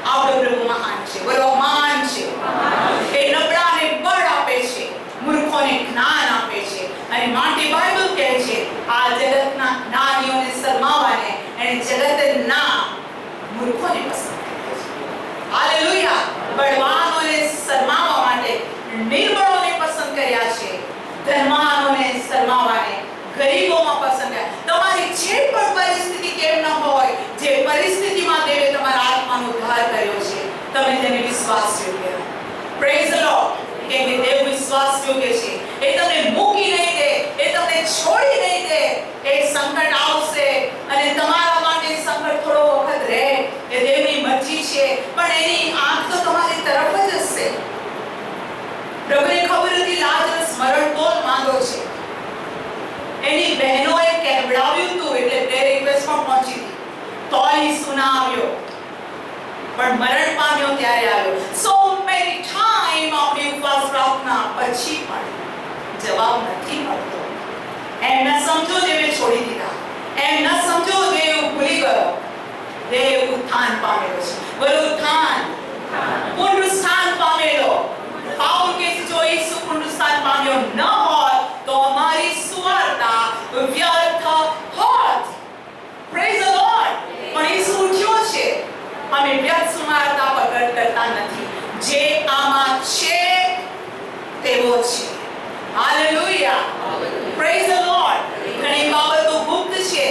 આપણો પ્રભુ મહાન છે. બોલો, મહાન છે. એ નબળાને બળ આપે છે, મૂર્ખોને જ્ઞાન આપે છે. અને માટે બાઇબલ કહે છે, આ જગતના જ્ઞાનીઓને શરમાવાને એને જગતના મૂર્ખોને પસંદ કરે છે. હાલેલુયા. બળવાનોને શરમાવવા માટે નિર્બળોને પસંદ કર્યા છે, ધનવાનોને શરમાવાને ગરીબોમાં પસંદ કર્યા. તમારી જે પણ પરિસ્થિતિ કેમ ન હોય, જે પરિસ્થિતિમાં દેવે તમારા આત્માનો ઉદ્ધાર કર્યો છે, તમે તેને વિશ્વાસ યોગ્ય. Praise the lord. કે દેવ વિશ્વાસ યોગ્ય છે. એ તમને મૂકી નહીં દે, એ તમને છોડી નહીં દે. એક સંકટ આવશે અને તમારા માટે સંકટ થોડો વખત રહે, એ દેવની મરજી છે, પણ એની આંખ તો તમારી તરફ જ હશે. પ્રભુને ખબર હતી લાજરસ મરણતોલ માંદો છે. એની બહેનોએ કહેવડાવ્યું હતું એટલે પ્રેયર રિક્વેસ્ટ પણ પહોંચી હતી. તોય સુના આવ્યો પણ મરણ પામ્યો ત્યારે આવ્યો. સો મેની ટાઈમ આપણી ઉપવાસ પ્રાર્થના પછી પણ જવાબ નથી મળતો. એમ ન સમજો દેવે છોડી દીધા, એમ ન સમજો દેવ ભૂલી ગયો. દેવ ઉત્થાન પામેલો છે. બોલો, ઉત્થાન, પુનરુત્થાન પામેલો. પાઉલ કે જો ઈસુ પુનરુત્થાન પામ્યો ન હોત તો અમારી સુવાર્તા વ્યર્થ હોત. Praise the lord. પણ ઈસુ ઉઠ્યો છે. અમે વ્યર્થ સુવાર્તા પ્રગટ કરતા નથી. જે આમાં છે તેવો છે. હાલેલુયા. Praise the lord. ઘણી બાબતો ગુપ્ત છે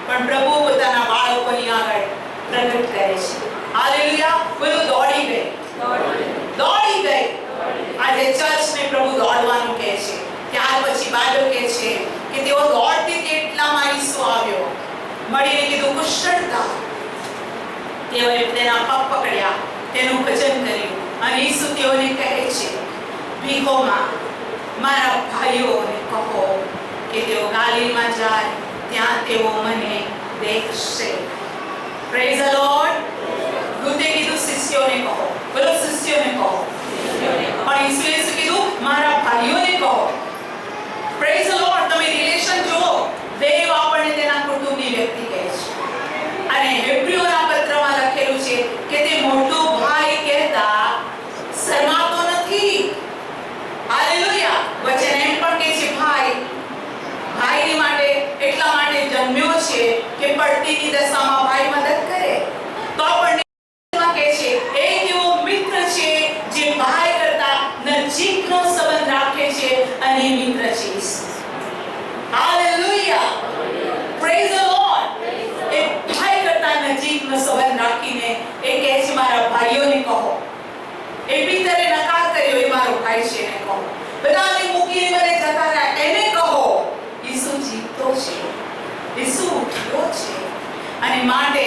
પણ પ્રભુ પોતાના બાળકોની આગળ પ્રગટ કરે છે. હાલેલુયા. બોલો, દોડી ગઈ. આજે ચર્ચને પ્રભુ દોડવાનું કહે છે. ત્યાર પછી બાઇબલ કહે છે કે તેઓ દોડતી તેટલામાં ઈસુ આવ્યો, મળીને કીધું, કુશળતા. તેઓએ તેના પગ પકડ્યા, તેનું ભજન કર્યું અને ઈસુ તેઓને કહે છે, ભીખોમાં મારા ભાઈઓને કહો કે તેઓ ગાલીલમાં જાય, ત્યાં તેઓ મને દેખશે. Praise the Lord. દૂતે કીધું, શિષ્યોને કહો. બોલો, શિષ્યોને કહો. પણ ઈસુએ શું કીધું? મારા ભાઈઓને કહો. Praise the lord. તમે રિલેશન જુઓ. દેવ આપણને તેના કુટુંબની વ્યક્તિ કહે છે અને હેબ્રીઓના પત્રમાં લખેલું છે કે તે મોટો ભાઈ કહેતા શરમાતો નથી. હાલેલુયા. વચન એમ પણ કહે છે, ભાઈ પડતીની દશામાં ભાઈ મદદ કરે તો પણ કહે છે એક એવો મિત્ર છે જે ભાઈ કરતા નજીકનો સંબંધ રાખે છે અને એ મિત્ર છે ઈસુ. Hallelujah, praise the Lord. એ ભાઈ કરતા નજીકનો સંબંધ રાખીને એ કહે છે મારા ભાઈઓને કહો. એ પિતરે નકાર કર્યો એ મારો ભાઈ છે એને કહો. બધાને મૂકીને મને જતા રહ્યા એને કહો ઈસુ જીવતો છે, ઈસુ ઉઠ્યો છે અને માટે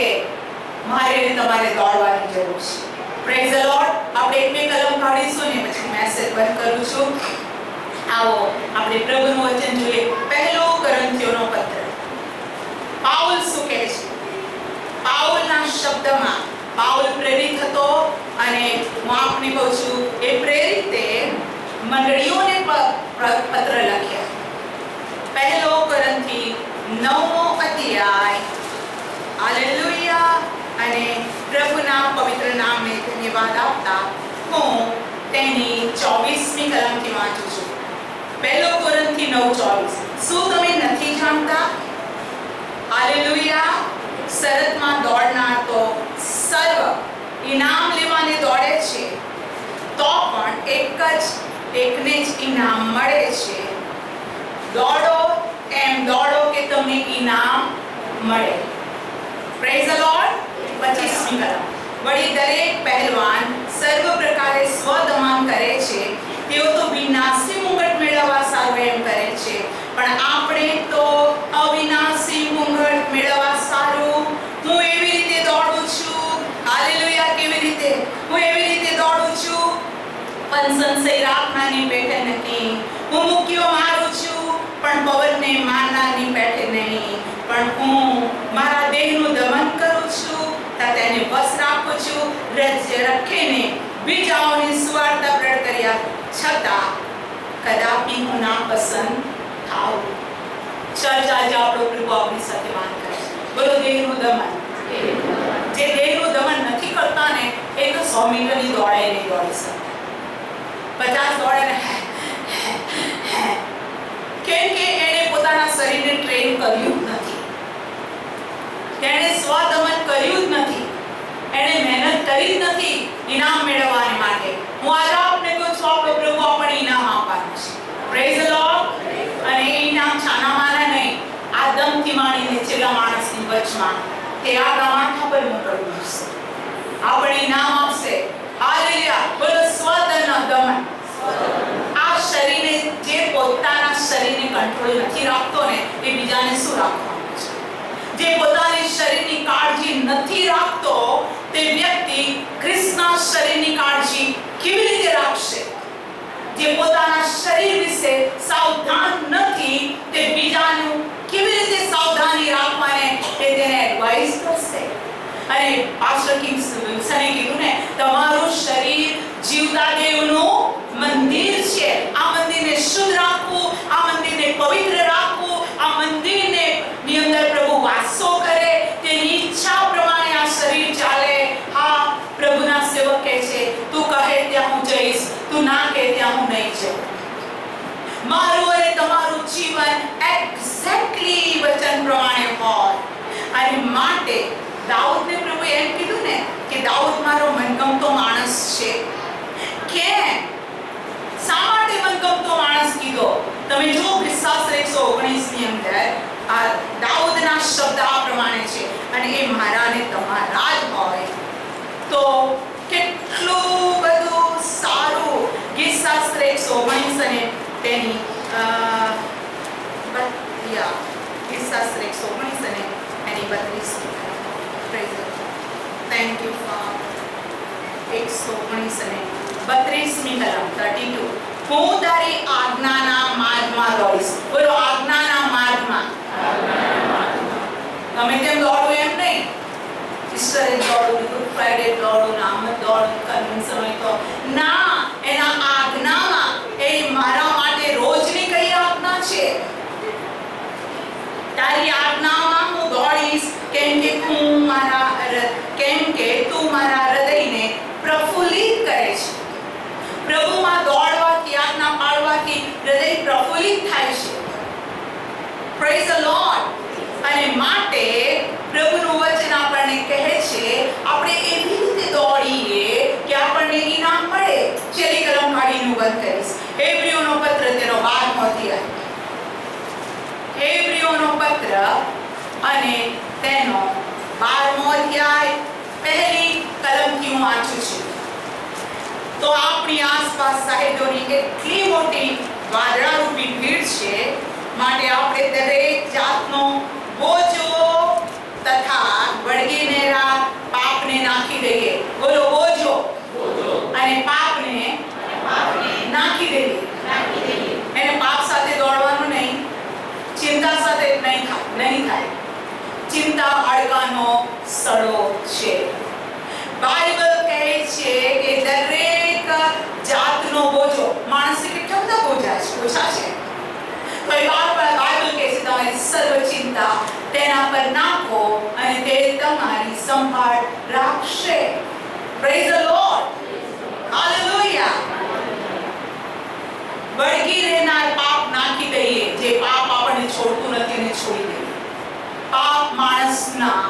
મારે તમારે દોડવાની જરૂર છે. Praise the lord. આપણે એક બે કલમ કાઢીશું ને પછી મેસેજ બંધ કરું છું. આવો આપણે પ્રભુનું વચન જોઈએ. પહેલો કોરિન્થીયોનો પત્ર. પાઉલ શું કહે છે? પાઉલના શબ્દમાં પાઉલ પ્રેરિત હતો અને હું આપને કહું છું એ પ્રેરિતે મંડળીઓને પત્ર લખ્યા. પહેલો કોરિન્થી 9મો અધ્યાય. હાલેલુયા. અને પ્રભુના પવિત્ર નામને ધન્યવાદ આપતા હું તેની 24મી કલમથી વાંચું છું. પહેલો કોરિન્થી 9:24. શું તમે નથી જાણતા? હાલેલુયા. શરતમાં દોડનાર તો સર્વ ઇનામ લેવાને દોડે છે તો પણ એકને જ ઇનામ મળે છે. દોડો એમ દોડો કે તમને ઇનામ મળે. Praise the lord. 25મી કલમ. વળી દરેક પહેલવાન સર્વ પ્રકારે સ્વદમન કરે છે. તેઓ તો વિનાશી મુગટ મેળવવા સારું એમ કરે છે, પણ આપણે તો અવિનાશી મુગટ મેળવવા સારું. હું એવી રીતે દોડું છું. હાલેલુયા. કેવી રીતે? હું એવી રીતે દોડું છું પણ સંશય રાખનારની પેઠે નથી. હું મુક્યો મારું છું પણ પવનને મારનારની પેઠે નહીં. પણ હું મારા દેહનું દમન કરું છું તથા તેને વશ રાખું છું, રખીને બીજાઓની સુવાર્તા પ્રગટ કર્યા છતાં કદાપી હું ના પસંદ થાઉં. ચર્ચ આજે આપણો પ્રભુ આપણી સાથે વાત કરે છે. બોલો દેહનું દમન. જે દેહનું દમન નથી કરતા ને એ તો 100 મીટરની દોડે નહીં દોડી શકતા. 50 દોડે ને કેમ કે એને પોતાના શરીરને ટ્રેન કર્યું જ નથી. તેણે સ્વદમન કર્યું જ નથી. એણે મહેનત કરી જ નથી ઇનામ મેળવવા માટે. હું આજે આપને કહું છું આપણો પ્રભુ આપણને ઇનામ આપવાનો છે. Praise the lord. અને એ ઇનામ છાના માના નહીં, આદમથી માંડીને છેલ્લા માણસની વચમાં તે આ ગાંઠા પર મોકલવું છે. આપણે ઇનામ આપશે. હાલેલુયા. બોલો સ્વદમન. આ શરીરને જે પોતાના શરીરને કંટ્રોલ નથી રાખતો ને એ બીજાને શું રાખવાનું છે? જે પોતાની શરીરની કાળજી નથી રાખતો તે વ્યક્તિ ખ્રિસ્તના શરીરની કાળજી કેવી રીતે રાખશે? જે પોતાના શરીર વિશે સાવધાન નથી તે બીજાનું કેવી રીતે સાવધાની રાખવાને તે તેને એડવાઇસ કરશે. અને પાસ્ટર કિંગ્સને કીધું ને તમારું શરીર જીવતા દેવનું મંદિર છે. આ મંદિરને શુદ્ધ રાખવું, આ મંદિરને પવિત્ર રાખવું, આ મંદિરને ની અંદર પ્રભુ વાસો કરે, તેની ઈચ્છા પ્રમાણે આ શરીર ચાલે. હા, પ્રભુના સેવક કહે છે તું કહે ત્યાં હું જઈશ, તું ના કહે ત્યાં હું નહીં જાઉં. મારું અને તમારું જીવન એક્ઝેક્ટલી વચન પ્રમાણે હોય. અને માટે દાઉદને પ્રભુ એમ કીધું ને કે દાઉદ મારો મનગમતો માણસ છે. કેમ? શા માટે મનગમતો માણસ કીધો? તમે જો શાસ્ત્ર 119 ની અંદર આ દાઉદના શબ્દ આ પ્રમાણે છે અને એ મારા અને તમારા જ હોય તો કેટલું બધું સારું. ગીત શાસ્ત્ર 119 અને તેની ગીત શાસ્ત્ર 119 અને એની 32. Thank you father. 119 અને 32મી કલમ 32. હું તારી આજ્ઞાના માર્ગમાં દોડીશ. બોલો આજ્ઞાના માર્ગમાં. ગમે તેમ દોડવું એમ નહીં. ઈસ્ટરે દોડવું, ગુડ ફ્રાઈડે દોડવું, નામ દોડવું, કન્વેન્શન હોય તો ના. એના આજ્ઞામાં એ મારા માટે રોજની કઈ આજ્ઞા છે? તારી આજ્ઞામાં હું દોડીશ કેમ કે તું મારા હૃદયને પ્રફુલ્લિત કરે છે. પ્રભુમાં દોડવાથી, આજ્ઞા પાળવાથી હૃદય પ્રફુલ્લિત થાય છે. Praise the lord. અને માટે બંધ કરીશ. હેબ્રીઓનો પત્ર તેનો 12મો અધ્યાય. હેબ્રીઓનો પત્ર અને તેનો 12મો અધ્યાય પહેલી કલમથી હું વાંચું છું. તો આપણી આસપાસ સાહેબોની એટલી મોટી વાદળારૂપી ભીડ છે, માટે આપણે દરેક જાતનો બોજો તથા વળગીનેલા પાપને નાખી દઈએ. બોલો, બોજો અને પાપને નાખી દઈએ. એને પાપ સાથે દોડવાનું નહીં, ચિંતા સાથે નહીં થાય. ચિંતા હાડકાનો સડો છે. બાઇબલ કહે છે કે દરેક જાતનો બોજો, માણસે કેટલા બધા બોજા છે, ઓછા છે. તો એ બાઇબલ કહે છે તમારી સર્વ ચિંતા તેના પર નાખો અને તે તમારી સંભાળ રાખશે. Praise the Lord, hallelujah. વળગી રહેનાર પાપ નાખી દઈએ. જે પાપ આપણને છોડતું નથી એને છોડી દઈએ. પાપ માણસના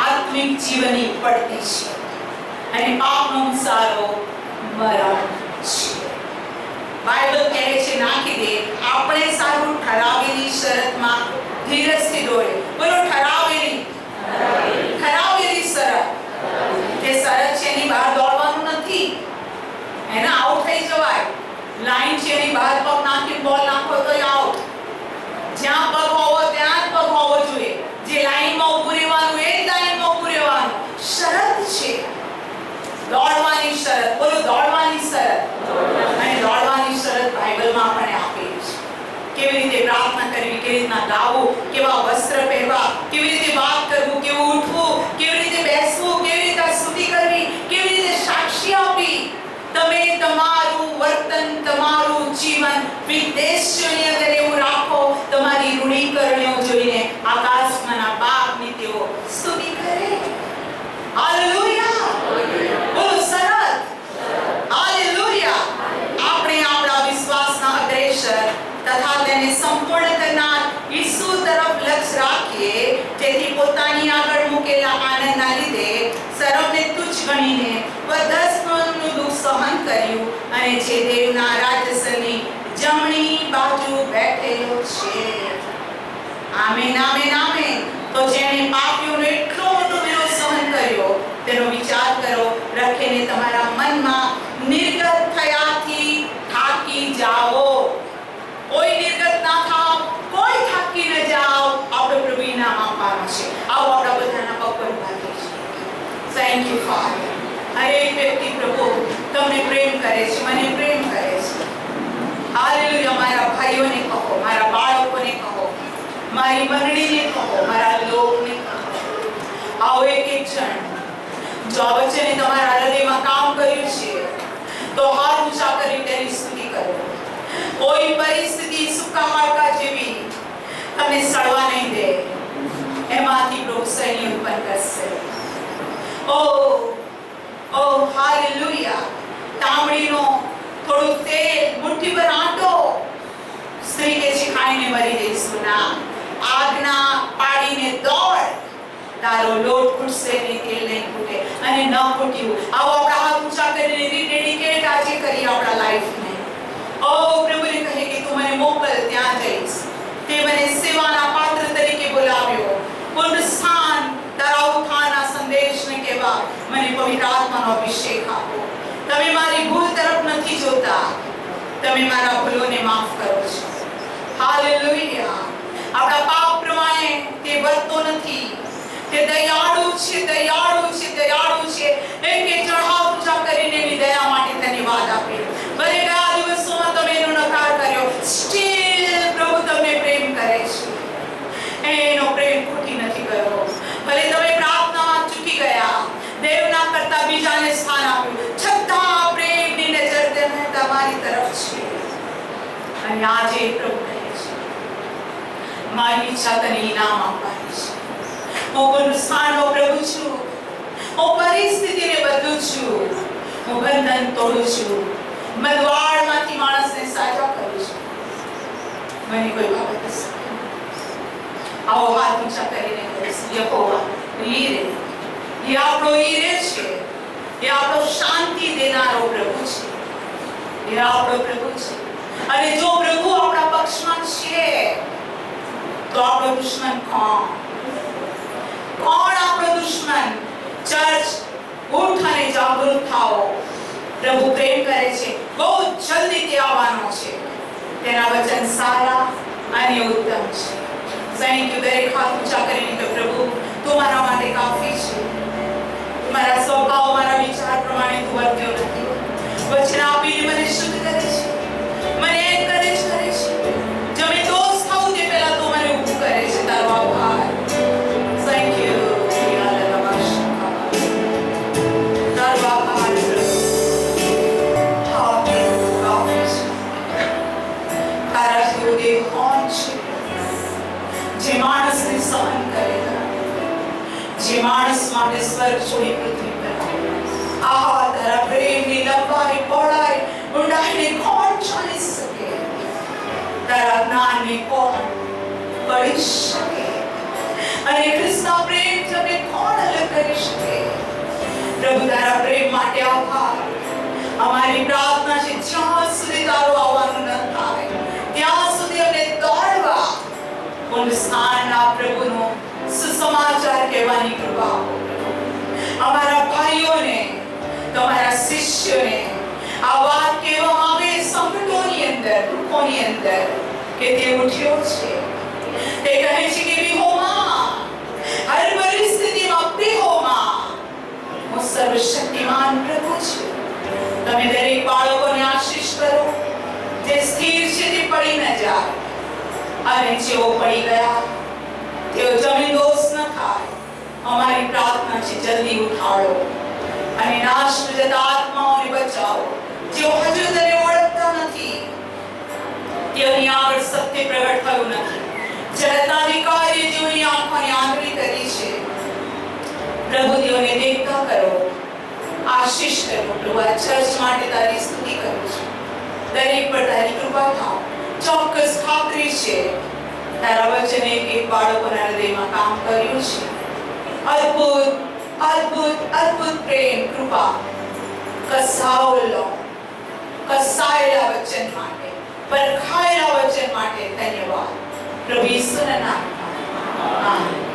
આત્મિક જીવનની પડતી છે અને પાપનો સારો મરણ છે. બાઇબલ કહે છે નાખી દે. આપણે સારું ઠરાવેલી શરતમાં ધીરજથી દોડે. બોલો, ઠરાવેલી શરત. જે શરત છે એની બહાર દોડવાનું નથી, એને આઉટ થઈ જવાય. લાઈન છે એની બહાર પગ નાખી બોલ નાખો તો આઉટ. જ્યાં પગ હોવો ત્યાં જ પગ હોવો જોઈએ. જે લાઈનમાં ઊભું રહેવાનું એ જ લાઈનમાં ઊભું રહેવાનું. શરત છે, દોડવાની શરત. બોલો, દોડવાની શરત. અને દોડવાની શરત બાઇબલમાં આપણને આપેલી છે. કેવી રીતે પ્રાર્થના કરવી, કેવી રીતના ગાવું, કેવા વસ્ત્ર પહેરવા, કેવી રીતે વાત કરવું, કેવું ઉઠવું, કેવી રીતે બેસવું, કેવી રીતે સ્તુતિ કરવી, કેવી રીતે સાક્ષી આપવી. તમે તમારું વર્તન, તમારું જીવન વિદેશીઓની અંદર એવું રાખો, તમારી રૂઢિકરણીઓ જોઈને આકાશમાંના બાપની તેઓ સ્તુતિ કરે. હાલેલુયા. બોલો, સરળ. હાલેલુયા. આપણે આપણા વિશ્વાસના અગ્રેસર તથા તેને સંપૂર્ણ કરનાર ઈસુ તરફ લક્ષ્ય રાખીએ, જેથી પોતાની આગળ મૂકેલા આનંદના લીધે સર્વને તુચ્છ ગણીને વધસ્તનું દુઃખ સહન કર્યું અને જે દેવના રાજ્યની જમણી બાજુ બેઠેલો છે. Amen, amen, amen. તો જેણે પાપીઓનો એટલો મોટો વિરોધ સહન કર્યો તેનો વિચાર કરો. રખીને તમારા મનમાં નિર્ગત થયાથી થાકી જાઓ. કોઈ નિર્ગત ના થાઓ, કોઈ થાકી ન જાઓ. આપણે પ્રભુ ઇનામ આપવાનું છે. આવો આપણા બધાના પગ પર ભાગીએ છીએ. Thank you father. હરેક વ્યક્તિ પ્રભુ તમને પ્રેમ કરે છે, મને પ્રેમ કરે છે. હાલેલુયા. મારા ભાઈઓને કહો, મારા બાળકોને કહો, મારી મંડળીને કહો, મારા લોકને કહો. આવો એક જણ જો આ વચને તમારા હૃદયમાં કામ કર્યું છે તો હાથ ઊંચા કરી તેની સ્તુતિ કરો. કોઈ પરિસ્થિતિ સૂકા હાડકા જેવી તમને સડવા નહીં દે. એમાંથી પ્રભુ સૈન્ય ઉત્પન્ન કરશે. ઓ હાલેલુયા. તાંબડીનો થોડું તેલ, મુઠ્ઠીભર આટો. સ્ત્રી કે છે ખાઈને મરી જઈશું ના. આજ્ઞા પાડીને દોડ. તારો લોટ ફૂટશે નહીં, તેલ નહીં ફૂટે. અને ન ફૂટ્યું. આવો આપણા હાથ ઊંચા કરીને ડેડિકેટ આજે કરી આપણા લાઈફને. પ્રભુને કહે કે તું મને મોકલ, ત્યાં જઈશ. તે મને સેવાના પાત્ર તરીકે બોલાવ્યો. પુનરુત્થાન, તારા ઉત્થાનના સંદેશને કહેવા મને પવિત્ર આત્માનો અભિષેક આપો. તમે મારી ભૂલ તરફ નથી જોતા, તમે મારા ભૂલોને માફ કરો છો. હાલેલુયા. આપણા પાપ પ્રમાણે તે વર્તો નથી. તે દયાળુ છે, દયાળુ છે, દયાળુ છે. એક ચઢાવ ઊંચા કરીને એની દયા માટે ધન્યવાદ આપે. ભલે ગયા દિવસોમાં તમે એનો નકાર કર્યો, સ્ટીલ પ્રભુ તમને પ્રેમ કરે છે. એનો પ્રેમ ખૂટી નથી ગયો. ભલે તમે પ્રાર્થનામાં ચૂકી ગયા, દેવના કરતા બીજાને સ્થાન આપ્યું, છતાં પ્રેમની નજર તમારી તરફ છે. અને આજે પ્રભુ કહે છે મારી ઈચ્છા તને ઇનામ આપવાની છે. હું પુનરુત્થાનનો પ્રભુ છું. હું પરિસ્થિતિને બદલું છું. હું બંધન તોડું છું. મધવાળમાંથી માણસને સાજા કરું છું. મને કોઈ બાબત નથી. આવો હાથ ઊંચા કરીને કહીશ, યહોવા ઈરે. એ આપણો ઈરે છે. એ આપણો શાંતિ દેનારો પ્રભુ છે. એ આપણો પ્રભુ છે. અને જો પ્રભુ આપણા પક્ષમાં છે તો આપણો દુશ્મન કોણ? કોણ આપણો દુશ્મન? ચર્ચ, ઉઠ અને જાગૃત થાઓ. પ્રભુ પ્રેમ કરે છે, બહુ જલ્દી તે આવવાનો છે. તેના વચન સારા અને ઉત્તમ છે. Thank you. દરેક હાથ ઊંચા કરીને કે પ્રભુ તું મારા માટે કાફી છે. મારા સ્વભાવ, મારા વિચાર પ્રમાણે તું વર્ત્યો નથી. વચન આપીને મને શુદ્ધ કરે છે, મને એન્કરેજ કરે છે. જમે દોષ થાઉં તે પહેલા તો મને ઊભું કરે છે. તારો આભાર. Thank you. તારો આભાર પ્રભુ. હા પ્રભુ કાફી છે. તારા જેવો દેવ કોણ છે જે માણસને સહન કરેલા, જે માણસ માટે સ્વર્ગ છોડી પૃથ્વી પર આવ્યા. આહા, તારા પ્રેમની લંબાઈ, પહોળાઈ, ઊંડાઈને કોણ જાણી શકે? તારા જ્ઞાનને કોણ પડી શકે? અને ખ્રિસ્તના પ્રેમ જમે કોણ અલગ કરી શકે? પ્રભુ તારા પ્રેમ માટે આભાર. અમારી પ્રાર્થના છે જ્યાં સુધી તારો આવવાનું ન થાય ત્યાં સુધી અમને દોડવા પુનરુત્થાનના પ્રભુનો સુસમાચાર કહેવાની કૃપા આપો. અમારા ભાઈઓને, તમારા શિષ્યોને આ વાત કહેવામાં આવે સંકટોની અંદર, દુઃખોની અંદર કે તે ઉઠ્યો છે. તે કહે છે કે વિહોમાં, હર પરિસ્થિતિમાં વિહોમાં હું સર્વશક્તિમાન પ્રભુ છું. તમે દરેક બાળકોને આશીષ કરો. જે સ્થિર છે તે પડી ન જાય, અને જેઓ પડી ગયા તેઓ જમીનદોષ ન થાય. અમારી પ્રાર્થના છે જલ્દી ઉઠાડો અને નાશ જતા આત્માઓને બચાવો. જેઓ હજુ તને ઓળખતા નથી, તેઓની આગળ સત્ય પ્રગટ થયું નથી. જગતના અધિકારીએ જેઓની આંખોની આંધળી કરી છે, પ્રભુ તેઓને દેખતા કરો, આશીષ કરો. પ્રભુ આ ચર્ચ માટે તારી સ્તુતિ કરું છું. દરેક પર તારી કૃપા થાવ. ચોક્કસ ખાતરી છે તારા વચને એક બાળકોના હૃદયમાં કામ કર્યું છે. અદ્ભુત અદ્ભુત અદ્ભુત પ્રેમ, કૃપા. કસાયેલા વચન માટે, પરખાયેલા વચન માટે ધન્યવાદ. પ્રભુ ઈસુના નામમાં